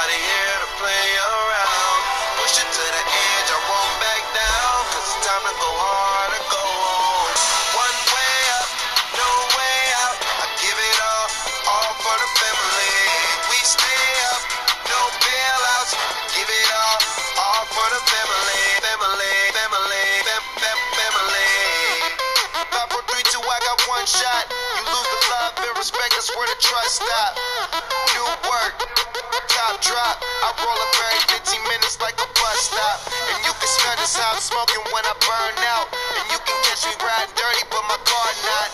nobody here to play around. Push it to the edge, I won't back down. Cause it's time to go hard or go home. One way up, no way out. I give it all for the family. We stay up, no bailouts. Give it all for the family. Family, family, family. 5, 4, 3, 2, I got one shot. You lose the love and respect, that's where the trust stop. New work, top drop. I roll up every 15 minutes like a bus stop. And you can smell this how I'm smoking when I burn out. And you can catch me riding dirty, but my car not.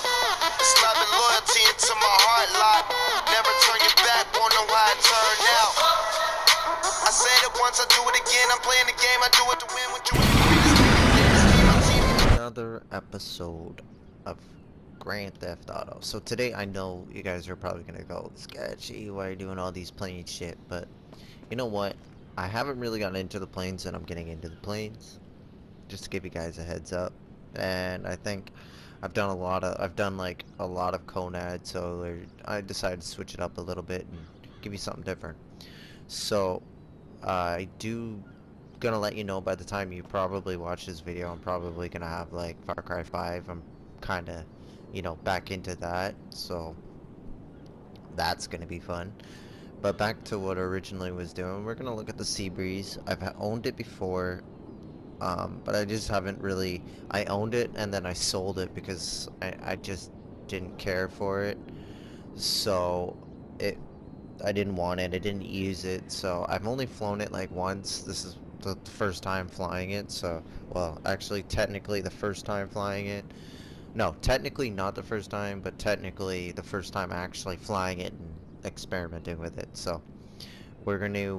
It's love and loyalty into my heart lot. Never turn your back, won't know how it turned out. I said it once, I do it again. I'm playing the game, I do it to win. What you Another episode of Grand Theft Auto. So today I know you guys are probably gonna go, sketchy, why are you doing all these plane shit? But you know what? I haven't really gotten into the planes, and I'm getting into the planes. Just to give you guys a heads up. And I think I've done like a lot of Conad, so I decided to switch it up a little bit and give you something different. So I do gonna let you know by the time you probably watch this video, I'm probably gonna have like Far Cry 5. I'm kinda, back into that, so that's gonna be fun. But back to what I originally was doing, we're gonna look at the Seabreeze. I've owned it before, but I just haven't really, I owned it and then I sold it because I just didn't care for it. So I didn't want it, I didn't use it, so I've only flown it like once. This is the first time flying it, so, well, actually, technically the first time flying it. No, technically not the first time, but technically the first time actually flying it and experimenting with it. So, we're gonna,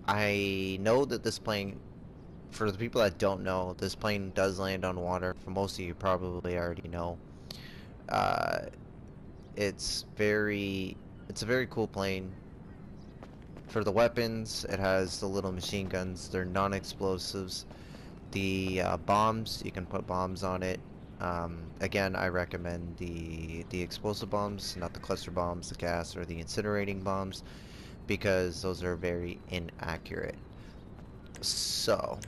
I know that this plane, for the people that don't know, this plane does land on water. For most of you probably already know. Uh, it's a very cool plane. For the weapons, it has the little machine guns. They're non-explosives. The bombs, you can put bombs on it. Again, I recommend the explosive bombs, not the cluster bombs, the gas, or the incinerating bombs, because those are very inaccurate. So,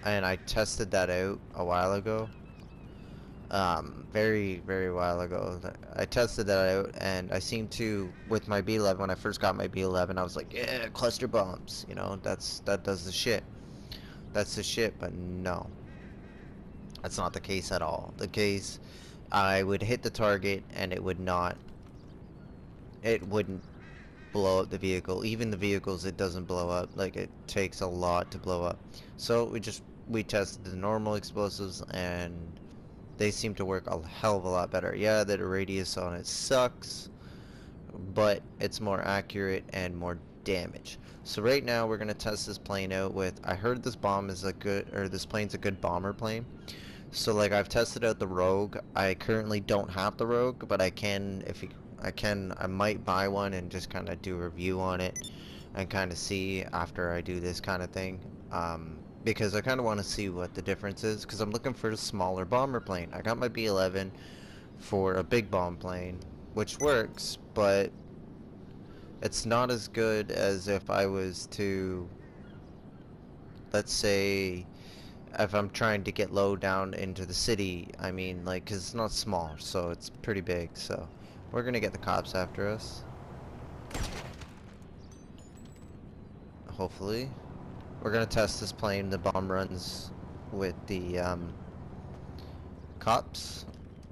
and I tested that out a while ago. Very while ago. I tested that out, and I seemed to, with my B11, when I first got my B11, I was like, yeah, cluster bombs, that does the shit. That's the shit, but no. That's not the case at all. The case, I would hit the target, and it wouldn't blow up the vehicle. Even the vehicles, it doesn't blow up. Like, it takes a lot to blow up. So, we tested the normal explosives, and they seem to work a hell of a lot better. Yeah, the radius on it sucks, but it's more accurate and more damage. So right now we're gonna test this plane out with, I heard this plane's a good bomber plane. So like, I've tested out the Rogue. I currently don't have the Rogue, but I can, I might buy one and just kind of do a review on it and kind of see after I do this kind of thing. Because I kind of want to see what the difference is, because I'm looking for a smaller bomber plane. I got my B11 for a big bomb plane, which works, but it's not as good as if I was to, let's say, if I'm trying to get low down into the city. I mean, like, because it's not small, so it's pretty big. So we're gonna get the cops after us, hopefully. We're gonna test this plane, the bomb runs with the cops.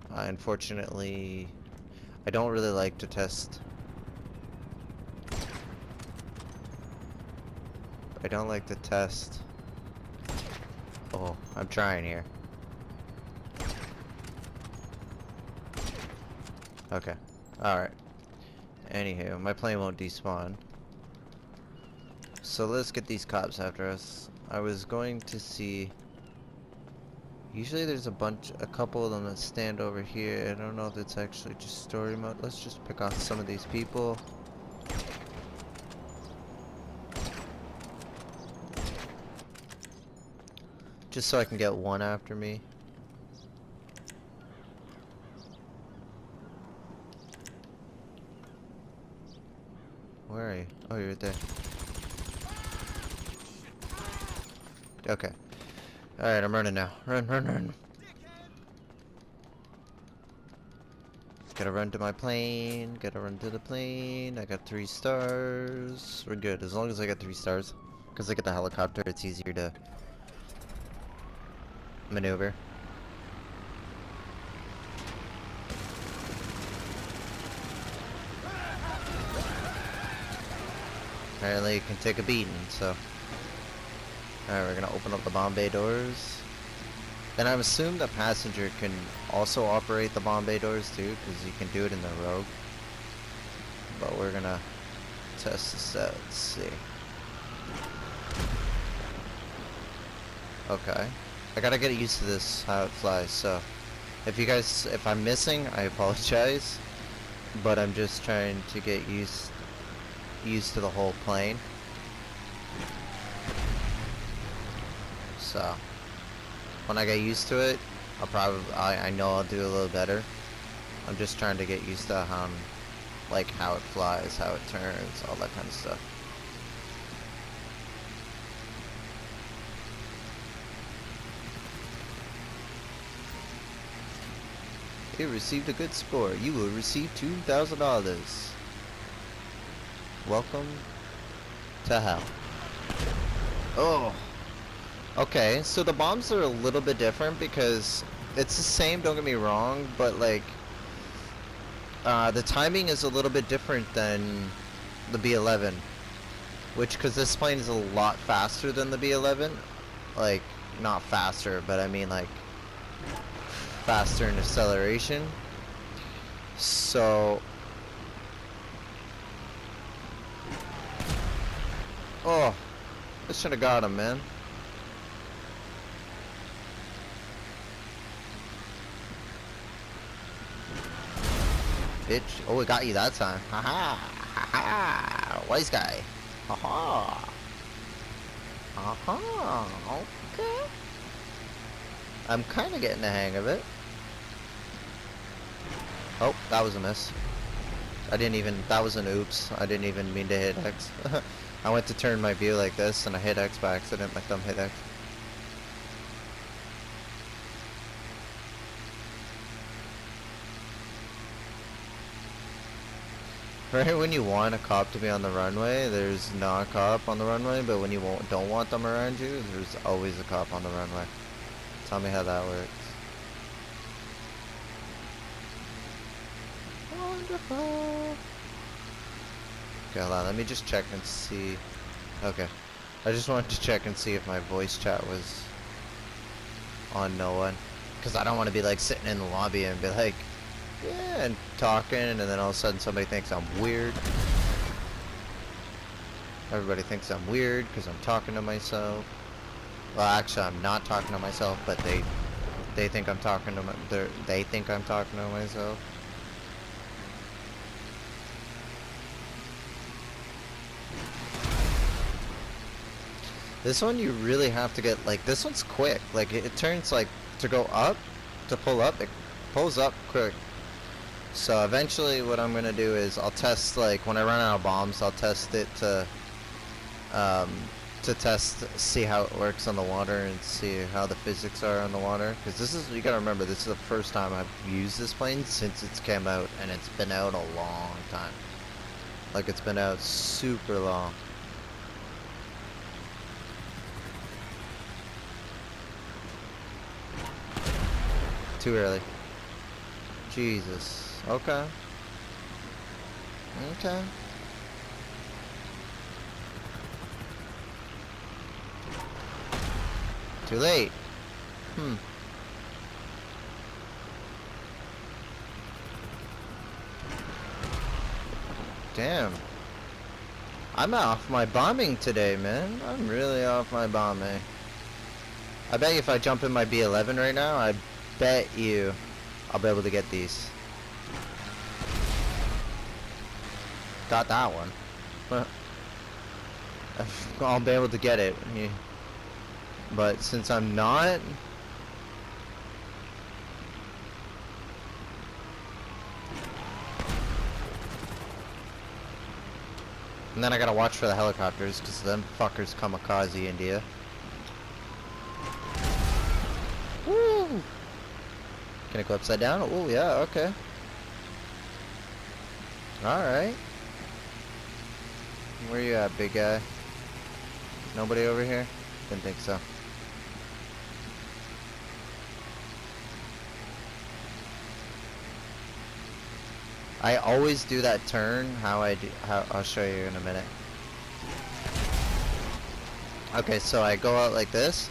Unfortunately, I don't really like to test. I don't like to test. Oh, I'm trying here. Okay. Alright. Anywho, my plane won't despawn. So let's get these cops after us. I was going to see. Usually there's a couple of them that stand over here. I don't know if it's actually just story mode. Let's just pick off some of these people. Just so I can get one after me. Where are you? Oh, you're right there. Okay. Alright, I'm running now. Run, run, run. Gotta run to my plane. Gotta run to the plane. I got 3 stars. We're good, as long as I got 3 stars. Because I get the helicopter, it's easier to maneuver. Apparently you can take a beating, so. Alright, we're gonna open up the bomb bay doors. And I'm assuming the passenger can also operate the bomb bay doors too, because you can do it in the Rogue. But we're gonna test this out, let's see. Okay. I gotta get used to this, how it flies, so. If I'm missing, I apologize. But I'm just trying to get used to the whole plane. So when I get used to it, I know I'll do a little better. I'm just trying to get used to like how it flies, how it turns, all that kind of stuff. You received a good score. You will receive $2,000. Welcome to hell. Oh. Okay, so the bombs are a little bit different because it's the same, don't get me wrong, but like the timing is a little bit different than the B-11, because this plane is a lot faster than the B-11. Like, not faster, but I mean like faster in acceleration. So oh, I should have got him, man. Bitch. Oh, it got you that time. Haha. Haha. Wise guy. Haha. Haha. Okay. I'm kind of getting the hang of it. Oh, that was a miss. That was an oops. I didn't even mean to hit X. I went to turn my view like this and I hit X by accident. My thumb hit X. Right when you want a cop to be on the runway, there's not a cop on the runway, but when you don't want them around you, there's always a cop on the runway. Tell me how that works. Wonderful. Okay, hold on, let me just check and see. Okay. I just wanted to check and see if my voice chat was on no one. Because I don't want to be like sitting in the lobby and be like, yeah, and talking, and then all of a sudden somebody thinks I'm weird. Everybody thinks I'm weird because I'm talking to myself. Well, actually, I'm not talking to myself, but they think I'm talking to they think I'm talking to myself. This one you really have to get, like, this one's quick. Like, it turns, like, to go up, to pull up, it pulls up quick. So eventually what I'm gonna do is I'll test, like, when I run out of bombs, I'll test it to see how it works on the water and see how the physics are on the water. Because this is, you gotta remember, this is the first time I've used this plane since it's came out, and it's been out a long time. Like, it's been out super long. Too early. Jesus. Okay. Okay. Too late. Damn. I'm off my bombing today, man. I'm really off my bombing. I bet you if I jump in my B-11 right now, I bet you I'll be able to get these. Got that one. I'll be able to get it. But since I'm not... And then I gotta watch for the helicopters, because them fuckers kamikaze India. Woo! Can it go upside down? Oh, yeah, okay. Alright. Where you at, big guy? Nobody over here? Didn't think so. I always do that turn, how I'll show you in a minute. Okay, so I go out like this,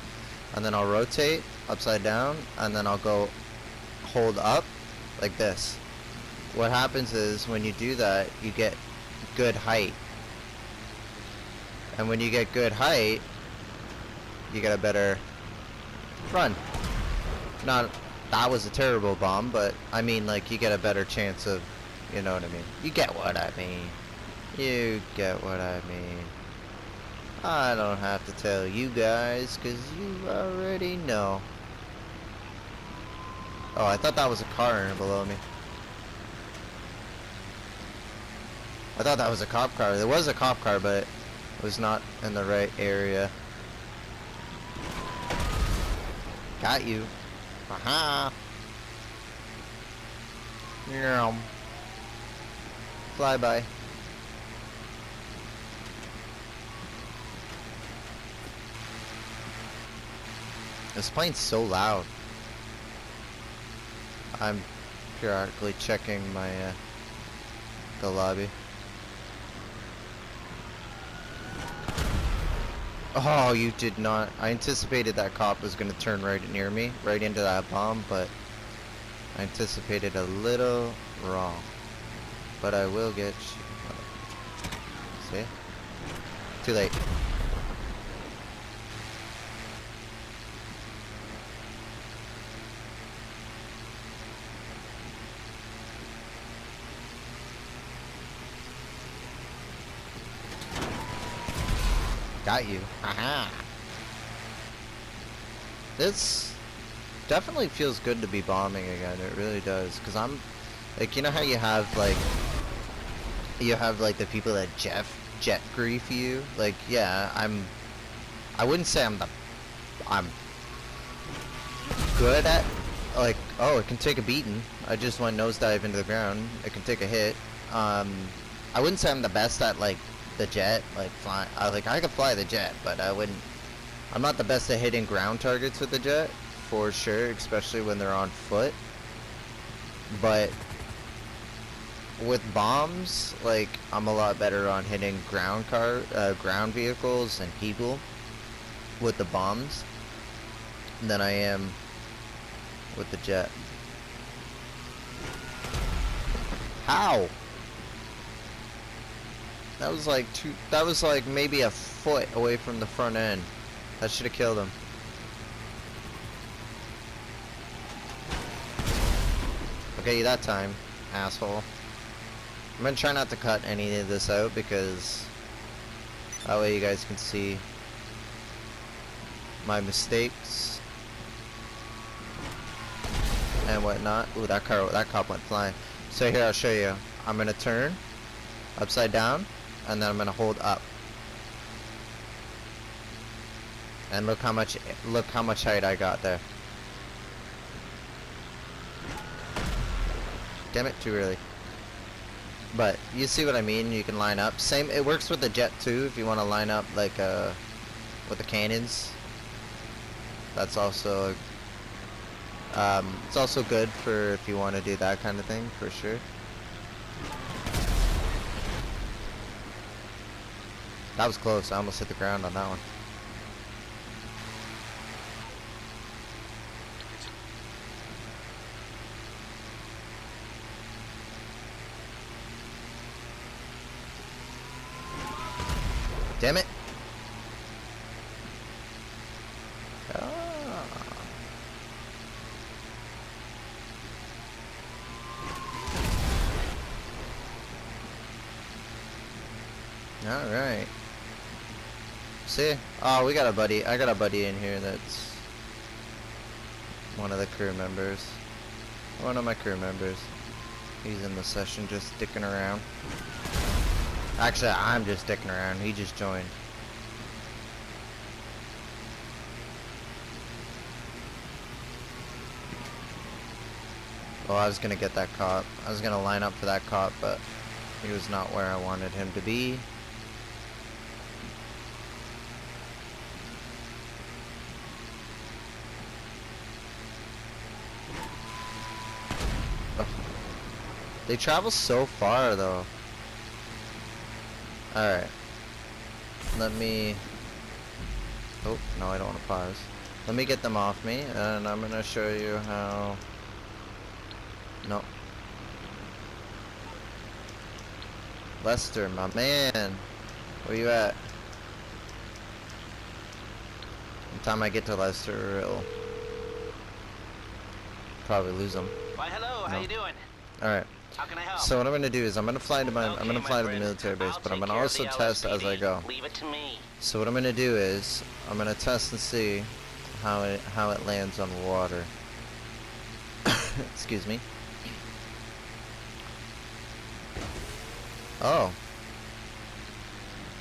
and then I'll rotate upside down, and then I'll go hold up like this. What happens is when you do that, you get good height. And when you get good height, you get a better run. Not, that was a terrible bomb, but I mean, like, you get a better chance of, you know what I mean. You get what I mean. You get what I mean. I don't have to tell you guys, because you already know. Oh, I thought that was a car below me. I thought that was a cop car. There was a cop car, but it was not in the right area. Got you. Aha! Yeah. Fly by. This plane's so loud. I'm periodically checking my the lobby. Oh, you did not. I anticipated that cop was gonna turn right near me, right into that bomb, but I anticipated a little wrong. But I will get you. See? Too late. Got you. Haha. This definitely feels good to be bombing again. It really does. Because I'm, like, you know how you have like the people that jet grief you? Like, yeah, I wouldn't say I'm good at, like, oh, it can take a beating. I just went nosedive into the ground. It can take a hit. I wouldn't say I'm the best at, like, the jet, like flying. I could fly the jet, but I'm not the best at hitting ground targets with the jet, for sure, especially when they're on foot. But with bombs, like, I'm a lot better on hitting ground vehicles and people with the bombs than I am with the jet. How? That was like maybe a foot away from the front end. That should have killed him. Okay, that time, asshole. I'm gonna try not to cut any of this out, because that way you guys can see my mistakes and whatnot. Ooh, that cop went flying. So here, I'll show you. I'm gonna turn upside down, and then I'm gonna hold up. And look how much height I got there. Damn it, too early. But you see what I mean? You can line up. Same, it works with the jet too, if you want to line up like with the cannons. That's also it's also good for if you want to do that kind of thing, for sure. That was close. I almost hit the ground on that one. Damn it. Ah. All right. See? Oh, we got a buddy. I got a buddy in here that's one of the crew members. One of my crew members. He's in the session just sticking around. Actually, I'm just sticking around. He just joined. Well, I was gonna get that cop. I was gonna line up for that cop, but he was not where I wanted him to be. Ugh. They travel so far, though. Alright. Let me... Oh, no, I don't want to pause. Let me get them off me, and I'm gonna show you how... No. Lester, my man. Where you at? By the time I get to Lester, it'll probably lose him. Why, hello, how you doing? Alright. How can I help? So what I'm gonna do is I'm gonna fly to my Okay, I'm gonna fly to the friend. military base, I'll but I'm take gonna care of also the test as I LSPD. go. Leave it to me. So what I'm gonna do is I'm gonna test and see how it lands on water. Excuse me. Oh.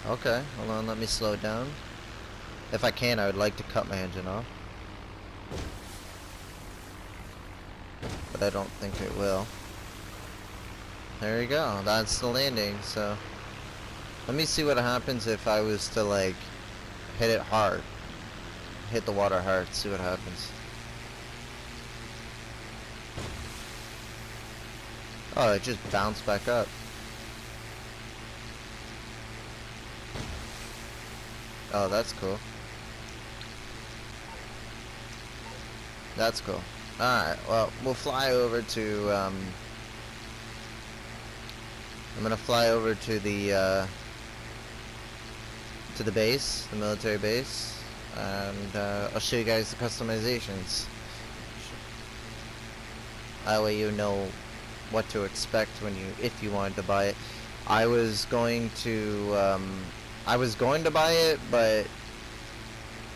Okay, hold on, let me slow down. If I can, I would like to cut my engine off. But I don't think it will. There you go, that's the landing, so... Let me see what happens if I was to, like, hit it hard. Hit the water hard, see what happens. Oh, it just bounced back up. Oh, that's cool. That's cool. Alright, well, we'll fly over to, I'm gonna fly over to the base, the military base, and, I'll show you guys the customizations. That way you know what to expect when if you wanted to buy it. I was going to buy it, but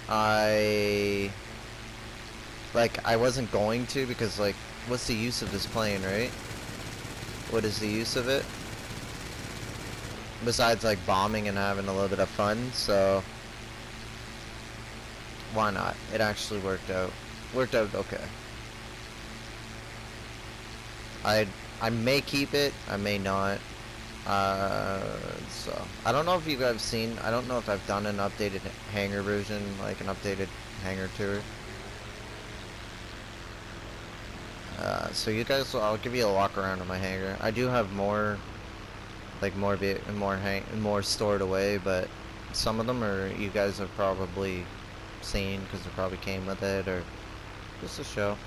I wasn't going to, because, like, what's the use of this plane, right? What is the use of it? Besides, like, bombing and having a little bit of fun, so why not? It actually worked out. Worked out okay. I may keep it, I may not. So I don't know if you guys have seen. I don't know if I've done an updated hangar version, like an updated hangar tour. So you guys, I'll give you a walk around of my hangar. I do have more, like more stored away, but some of them are you guys have probably seen because they probably came with it or just a show.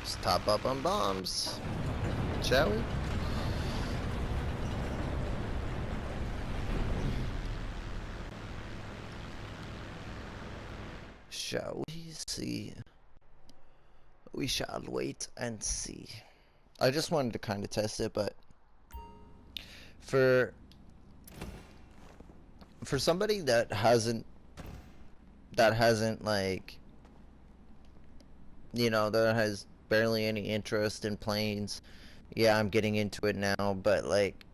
Let's top up on bombs, shall we? Shall we see? We shall wait and see. I just wanted to kind of test it, but for somebody that hasn't like, you know, that has barely any interest in planes, yeah, I'm getting into it now, but like,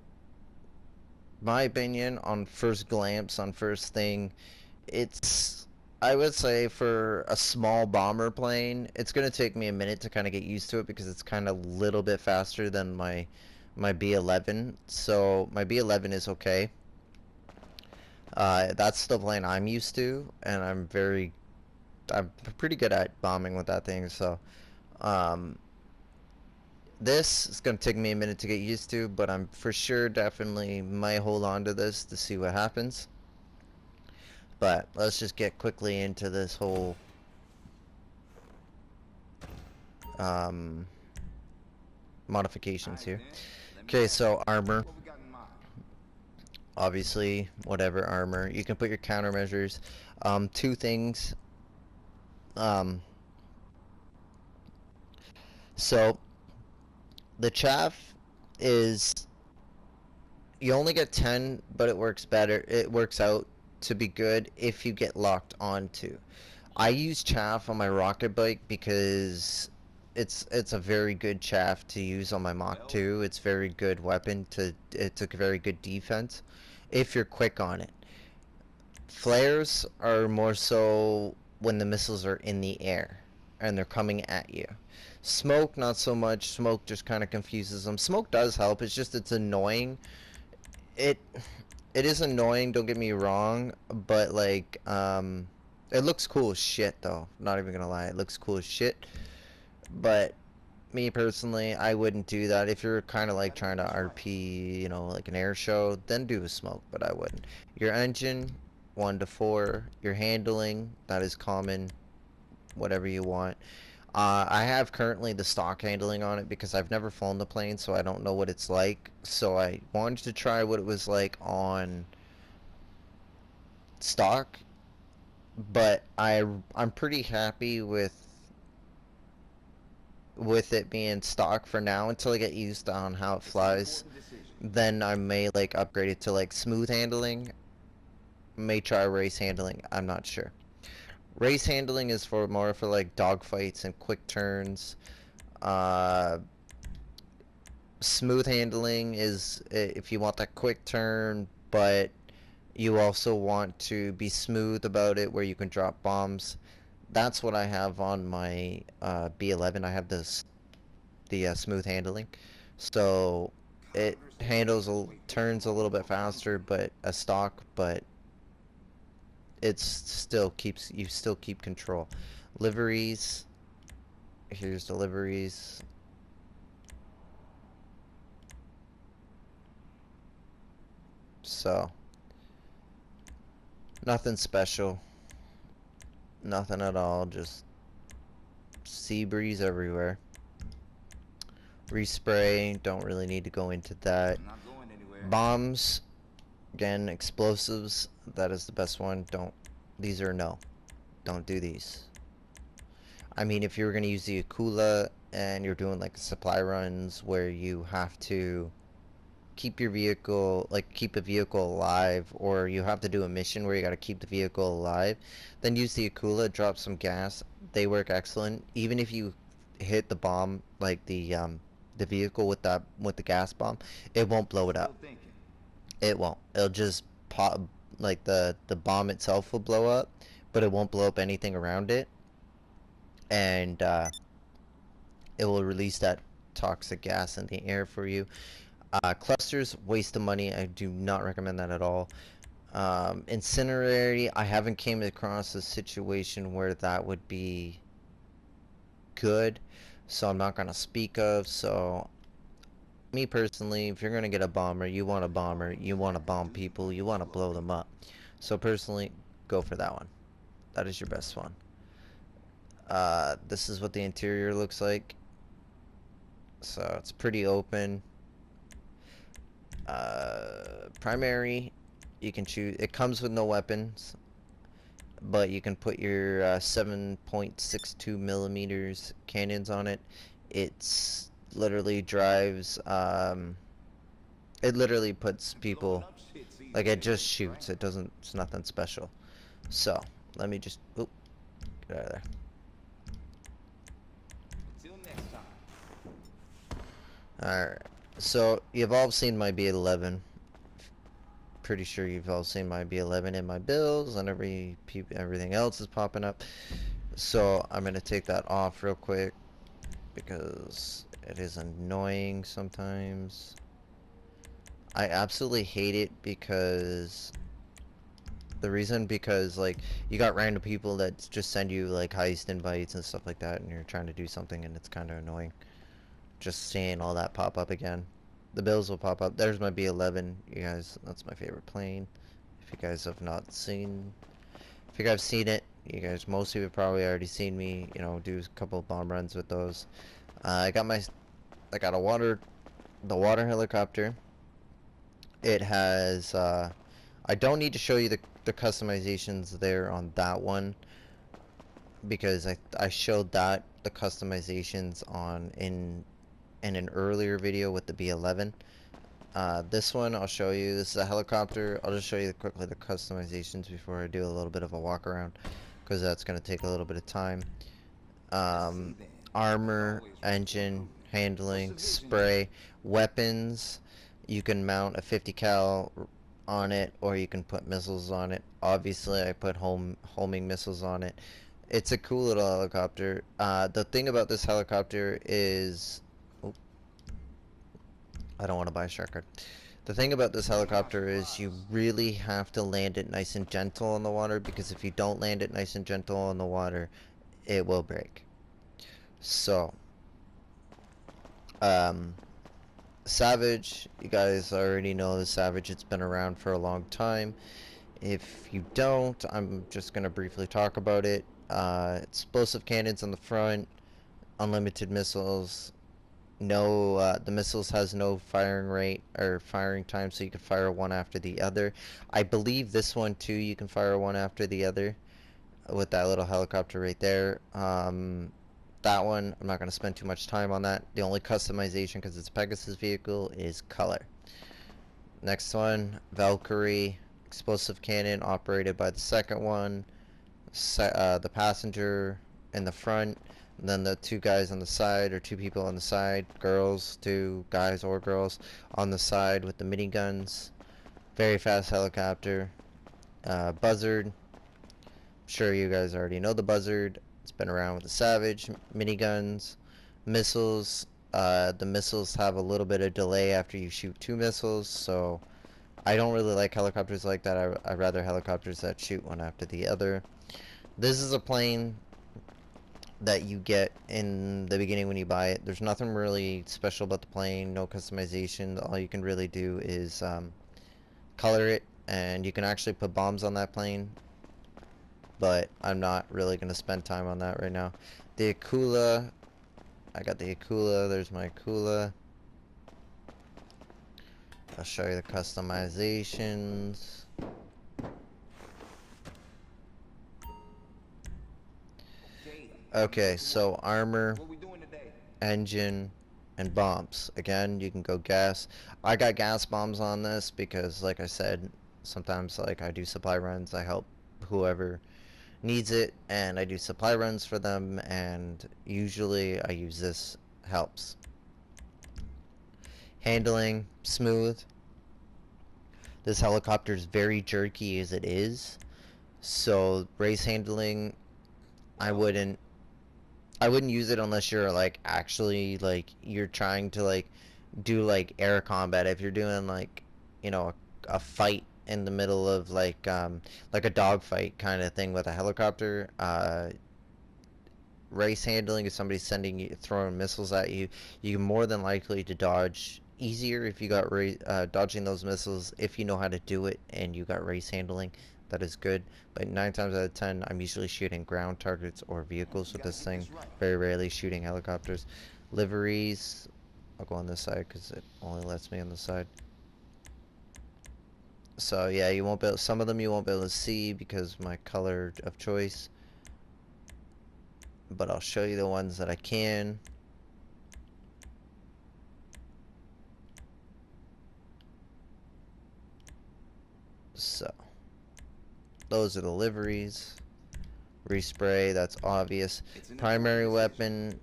my opinion on first glance, on first thing, it's, I would say for a small bomber plane, it's gonna take me a minute to kind of get used to it because it's kind of a little bit faster than my B-11. So my B-11 is okay. That's the plane I'm used to, and I'm pretty good at bombing with that thing. So this is gonna take me a minute to get used to, but I'm for sure definitely might hold on to this to see what happens. But let's just get quickly into this whole modifications here. Okay, so armor. Obviously, whatever armor. You can put your countermeasures. Two things. So the chaff is, you only get 10, but it works better. It works out to be good if you get locked onto. I use chaff on my rocket bike because it's a very good chaff to use on my Mach 2. It's very good weapon to it's a very good defense if you're quick on it. Flares are more so when the missiles are in the air and they're coming at you. Smoke, not so much. Smoke just kind of confuses them. Smoke does help. It's just it's annoying. It it is annoying. Don't get me wrong, but like it looks cool as shit though. Not even gonna lie, it looks cool as shit. But me personally, I wouldn't do that. If you're kind of like trying to RP, you know, like an air show, then do a smoke, but I wouldn't. Your engine, 1 to 4. Your handling, that is common, whatever you want. I have currently the stock handling on it because I've never flown the plane, so I don't know what it's like. So I wanted to try what it was like on stock, but I'm pretty happy with it being stock for now until I get used on how it flies. Then I may like upgrade it to like smooth handling. May try race handling. I'm not sure. Race handling is for more for like dogfights and quick turns. Uh, Smooth handling is if you want that quick turn, but you also want to be smooth about it where you can drop bombs. That's what I have on my B11. I have the smooth handling, so it turns a little bit faster, but a stock, but it's still keeps you still keep control. Liveries. Here's the liveries. So nothing special. Nothing at all. Just sea breeze everywhere. Respray. Don't really need to go into that. Bombs. Again, explosives. That is the best one. These are no. Don't do these. I mean, if you were going to use the Akula and you're doing like supply runs where you have to keep your vehicle, like keep a vehicle alive, or you have to do a mission where you got to keep the vehicle alive, then use the Akula, drop some gas. They work excellent. Even if you hit the bomb, like the vehicle with the gas bomb, it won't blow it up. It won't. It'll just pop, like the bomb itself will blow up, but it won't blow up anything around it, and it will release that toxic gas in the air for you. Clusters, waste of money. I do not recommend that at all. Incinerary, I haven't came across a situation where that would be good, so I'm not gonna speak of. So me personally, if you're gonna get a bomber, you want a bomber, you want to bomb people, you want to blow them up. So personally, go for that one. That is your best one. This is what the interior looks like. So it's pretty open. Primary, you can choose. It comes with no weapons, but you can put your 7.62 millimeters cannons on it. It's literally drives. It literally puts people, like, it just shoots. It doesn't. It's nothing special. So let me just. Oop, get out of there. Alright, so you've all seen my B11. Pretty sure you've all seen my B11 in my bills, and everything else is popping up. So I'm gonna take that off real quick because it is annoying sometimes. I absolutely hate it because because like you got random people that just send you like heist invites and stuff like that, and you're trying to do something and it's kind of annoying. Just seeing all that pop up again. The bills will pop up. There's my B11, you guys. That's my favorite plane. If you guys have not seen, if you guys have seen it, you guys, most of you have probably already seen me, you know, do a couple of bomb runs with those. I got the water helicopter. It has, I don't need to show you the customizations there on that one because I showed the customizations in an earlier video with the B11. This one I'll show you. This is a helicopter. I'll just show you quickly the customizations before I do a little bit of a walk around, because that's going to take a little bit of time. Um, Armor, engine, handling, spray, weapons. You can mount a 50 cal on it, or you can put missiles on it. Obviously, I put homing missiles on it. It's a cool little helicopter. The thing about this helicopter is, oh, I don't want to buy a shark card. The thing about this helicopter is you really have to land it nice and gentle in the water, because if you don't land it nice and gentle in the water, it will break. So, Savage, you guys already know the Savage. It's been around for a long time. If you don't, I'm just going to briefly talk about it. Explosive cannons on the front, unlimited missiles. No, the missiles has no firing rate or firing time, so you can fire one after the other. I believe this one too, you can fire one after the other with that little helicopter right there. That one, I'm not going to spend too much time on that. The only customization, because it's a Pegasus vehicle, is color. Next one, Valkyrie, explosive cannon operated by the second one. The passenger in the front, and then the two guys on the side, or two people on the side, girls, two guys or girls on the side with the miniguns. Very fast helicopter. Buzzard. I'm sure you guys already know the Buzzard. It's been around with the Savage. Miniguns. Missiles. The missiles have a little bit of delay after you shoot two missiles, so I don't really like helicopters like that. I rather helicopters that shoot one after the other. This is a plane that you get in the beginning when you buy it. There's nothing really special about the plane, no customization. All you can really do is color it, and you can actually put bombs on that plane, but I'm not really going to spend time on that right now. The Akula, I got the Akula. There's my Akula. I'll show you the customizations. Okay, so armor, engine, and bombs. Again, you can go gas. I got gas bombs on this because, like I said, sometimes like I do supply runs. I help whoever needs it, and I do supply runs for them, and usually I use this. Helps. Handling, smooth. This helicopter is very jerky as it is, so race handling, I wouldn't use it unless you're like actually like you're trying to like do like air combat. If you're doing like, you know, a fight in the middle of like a dogfight kind of thing with a helicopter, race handling, if somebody's sending you, throwing missiles at you, you're more than likely to dodge easier if you got dodging those missiles, if you know how to do it and you got race handling. That is good, but 9 times out of 10 I'm usually shooting ground targets or vehicles with this thing, very rarely shooting helicopters. Liveries, I'll go on this side because it only lets me on the side. So yeah, you won't be able, some of them you won't be able to see because my color of choice, but I'll show you the ones that I can. So those are the liveries. Respray, that's obvious. Primary weapon,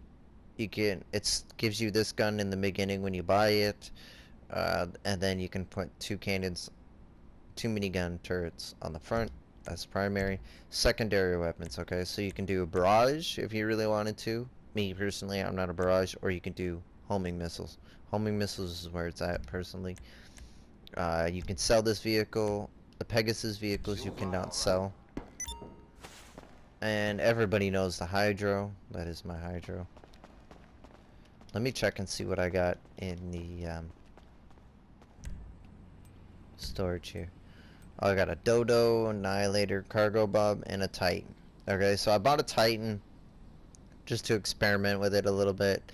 you can, it gives you this gun in the beginning when you buy it, and then you can put two cannons, two minigun turrets on the front. That's primary. Secondary weapons, okay, so you can do a barrage if you really wanted to. Me personally, I'm not a barrage. Or you can do homing missiles. Homing missiles is where it's at personally. You can sell this vehicle. The Pegasus vehicles you cannot sell. And everybody knows the Hydro. That is my Hydro. Let me check and see what I got in the storage here. Oh, I got a Dodo, Annihilator, Cargo Bob, and a Titan. Okay, so I bought a Titan just to experiment with it a little bit.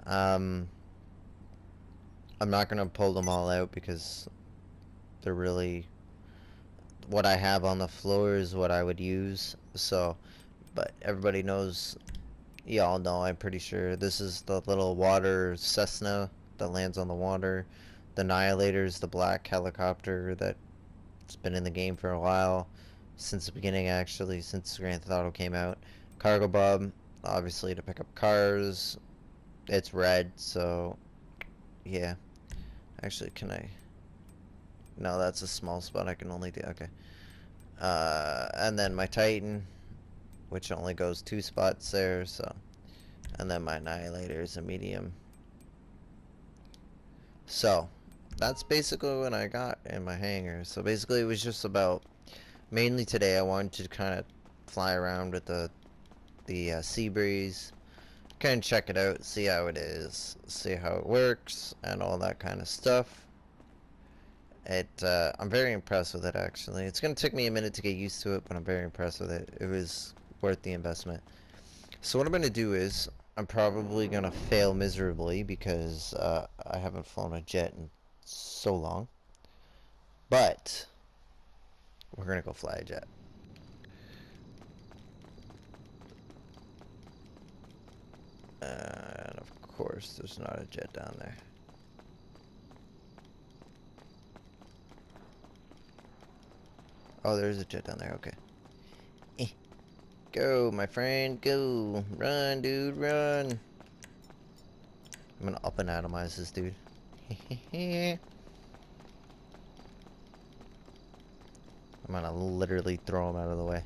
I'm not gonna pull them all out because they're really, what I have on the floor is what I would use. So, but everybody knows, y'all know, I'm pretty sure, this is the little water Cessna that lands on the water. The Annihilator's the black helicopter that's been in the game for a while. Since the beginning, actually, since Grand Theft Auto came out. Cargo Bob, obviously to pick up cars. It's red, so yeah. Actually, can I? No, that's a small spot. I can only do. Okay. And then my Titan, which only goes 2 spots there. So, and then my Annihilator is a medium. So, that's basically what I got in my hangar. So basically, it was just about. Mainly today, I wanted to kind of fly around with the Sea Breeze, kind of check it out, see how it is, see how it works, and all that kind of stuff. I'm very impressed with it, actually. It's gonna take me a minute to get used to it, but I'm very impressed with it. It was worth the investment. So what I'm gonna do is, I'm probably gonna fail miserably because I haven't flown a jet in so long. But we're gonna go fly a jet. And of course, there's not a jet down there. Oh, there's a jet down there. Okay. Go, my friend, go. Run, dude, run. I'm gonna up and atomize this dude. I'm gonna literally throw him out of the way.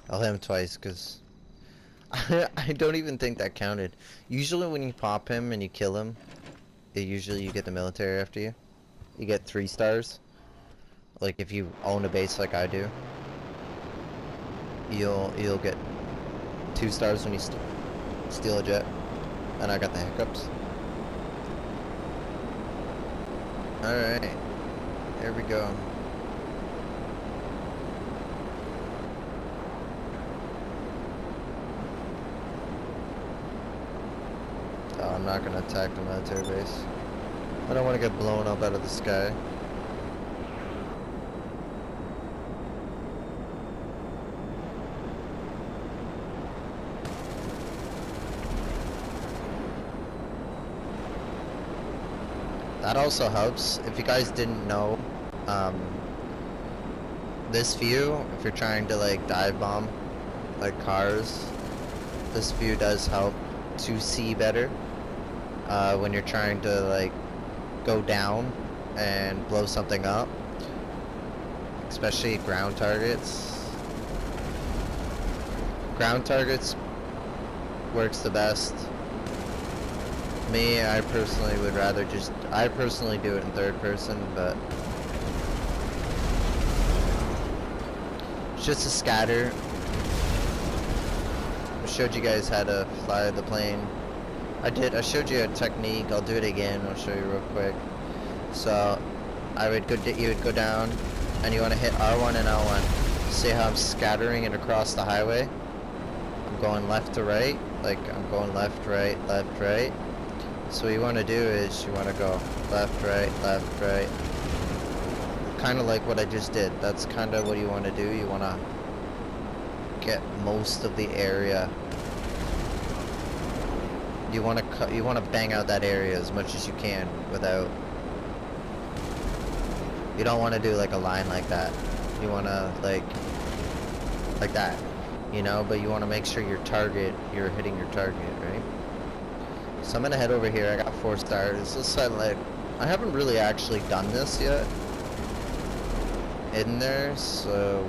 I'll hit him twice, because I don't even think that counted. Usually when you pop him and you kill him, usually you get the military after you. You get 3 stars. Like if you own a base like I do, you'll get 2 stars when you steal a jet. And I got the hiccups. Alright, here we go. Oh, I'm not gonna attack the military base. I don't want to get blown up out of the sky. That also helps. If you guys didn't know, this view, if you're trying to like dive bomb like cars, this view does help to see better when you're trying to like go down and blow something up, especially ground targets. Ground targets works the best. Me, I personally would rather I personally do it in 3rd person, but it's just a scatter. I showed you guys how to fly the plane. I showed you a technique. I'll do it again. I'll show you real quick. So, you would go down, and you want to hit R1 and L1. See how I'm scattering it across the highway? I'm going left to right. Like, I'm going left, right, left, right. So what you want to do is, you want to go left, right, kind of like what I just did. That's kind of what you want to do. You want to get most of the area. You want to bang out that area as much as you can without. You don't want to do like a line like that. You want to like that, you know. But you want to make sure you're hitting your target, right? So I'm gonna head over here. I got 4 stars. This side, like, I haven't really actually done this yet in there, so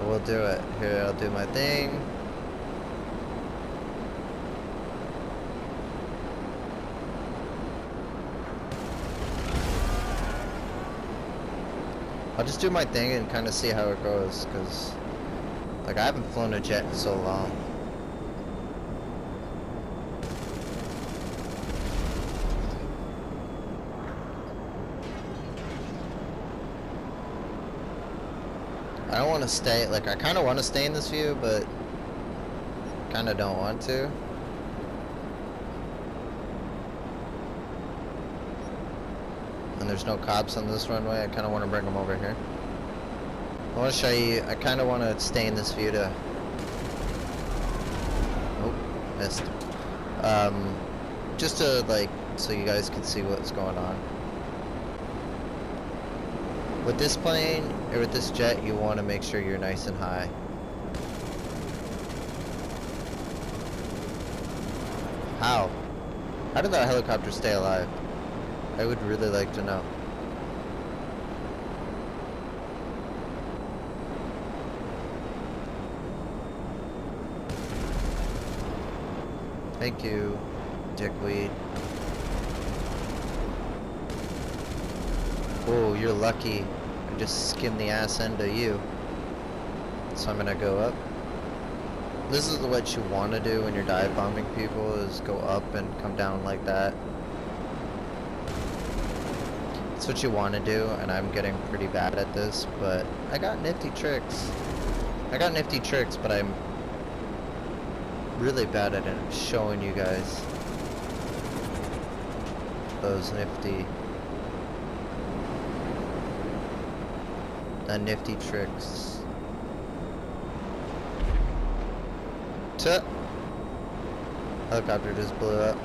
we'll do it. Here, I'll do my thing. I'll just do my thing and kind of see how it goes, because like I haven't flown a jet in so long. I don't want to stay, like, I kind of want to stay in this view, but kind of don't want to. And there's no cops on this runway. I kind of want to bring them over here. I want to show you, I kind of want to stay in this view to missed. Um, just to like, so you guys can see what's going on. With this plane, or with this jet, you want to make sure you're nice and high. How? How did that helicopter stay alive? I would really like to know. Thank you, dickweed. Oh, you're lucky. I just skimmed the ass end of you. So I'm gonna go up. This is what you want to do when you're dive bombing people, is go up and come down like that. That's what you want to do, and I'm getting pretty bad at this, but I got nifty tricks. But I'm really bad at it, showing you guys those nifty tricks. Helicopter just blew up.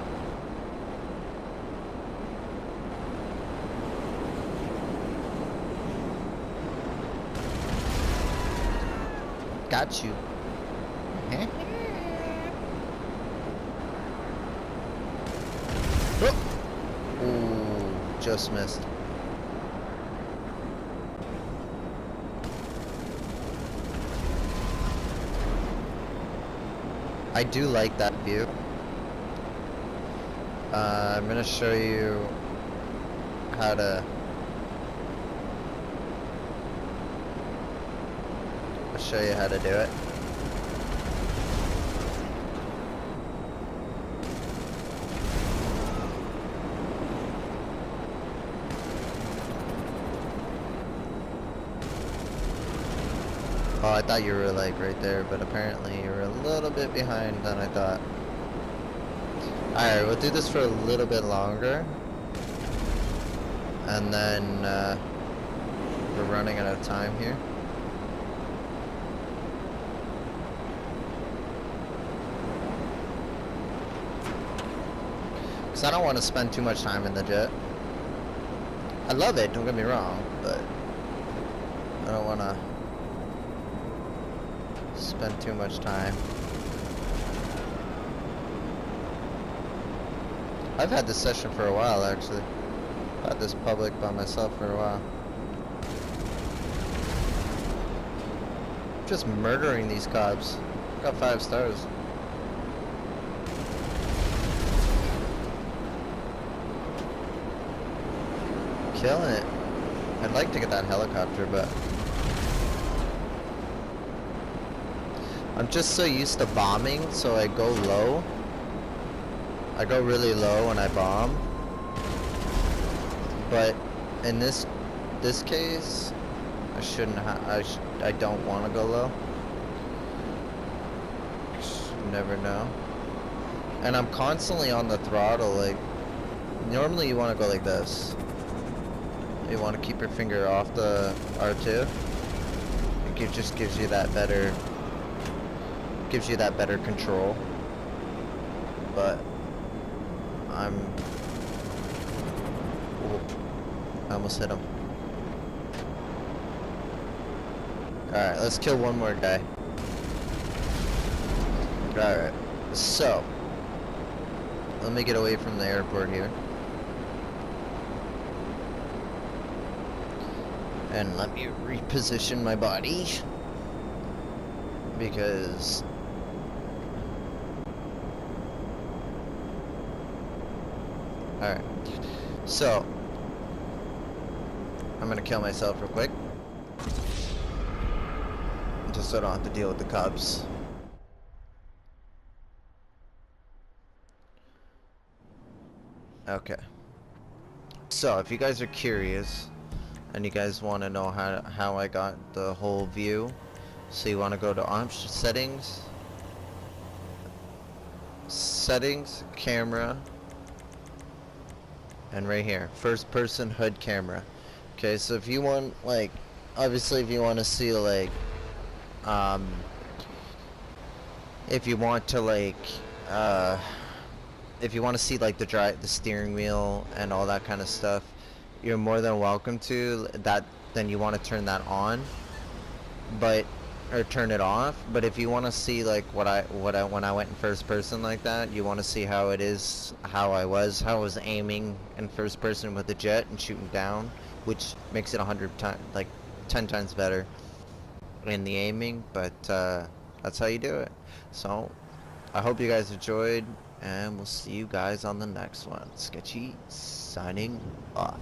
Got you. Ooh, just missed. I do like that view. I'm gonna show you how to. I'll show you how to do it. Oh, I thought you were like right there, but apparently you were a little bit behind than I thought. Alright, we'll do this for a little bit longer. And then we're running out of time here. Because I don't want to spend too much time in the jet. I love it, don't get me wrong, but I don't want to spend too much time. I've had this session for a while, actually. I've had this public by myself for a while. Just murdering these cops. Got 5 stars. Killing it. I'd like to get that helicopter, but I'm just so used to bombing, so I go low. I go really low when I bomb. But in this case, I shouldn't I don't want to go low. You never know. And I'm constantly on the throttle, like normally you want to go like this. You want to keep your finger off the R2. It just gives you that better control. But I almost hit him. Alright, let's kill one more guy. Alright, so let me get away from the airport here. And let me reposition my body. Because alright, so I'm gonna kill myself real quick, just so I don't have to deal with the cops. Okay, so if you guys are curious and you guys want to know how I got the whole view, so you want to go to settings, camera, and right here, first person HUD camera. Okay, so if you want, like, obviously if you want to see, like, if you want to, like, uh, if you want to see like the steering wheel and all that kind of stuff, you're more than welcome to that. Then you want to turn that on, but or turn it off. But if you want to see like what I when I went in first person like that, you want to see how it is, how I was aiming in first person with the jet and shooting down, which makes it 100 times, like 10 times better in the aiming. But that's how you do it. So I hope you guys enjoyed, and we'll see you guys on the next one. Sketchy signing off.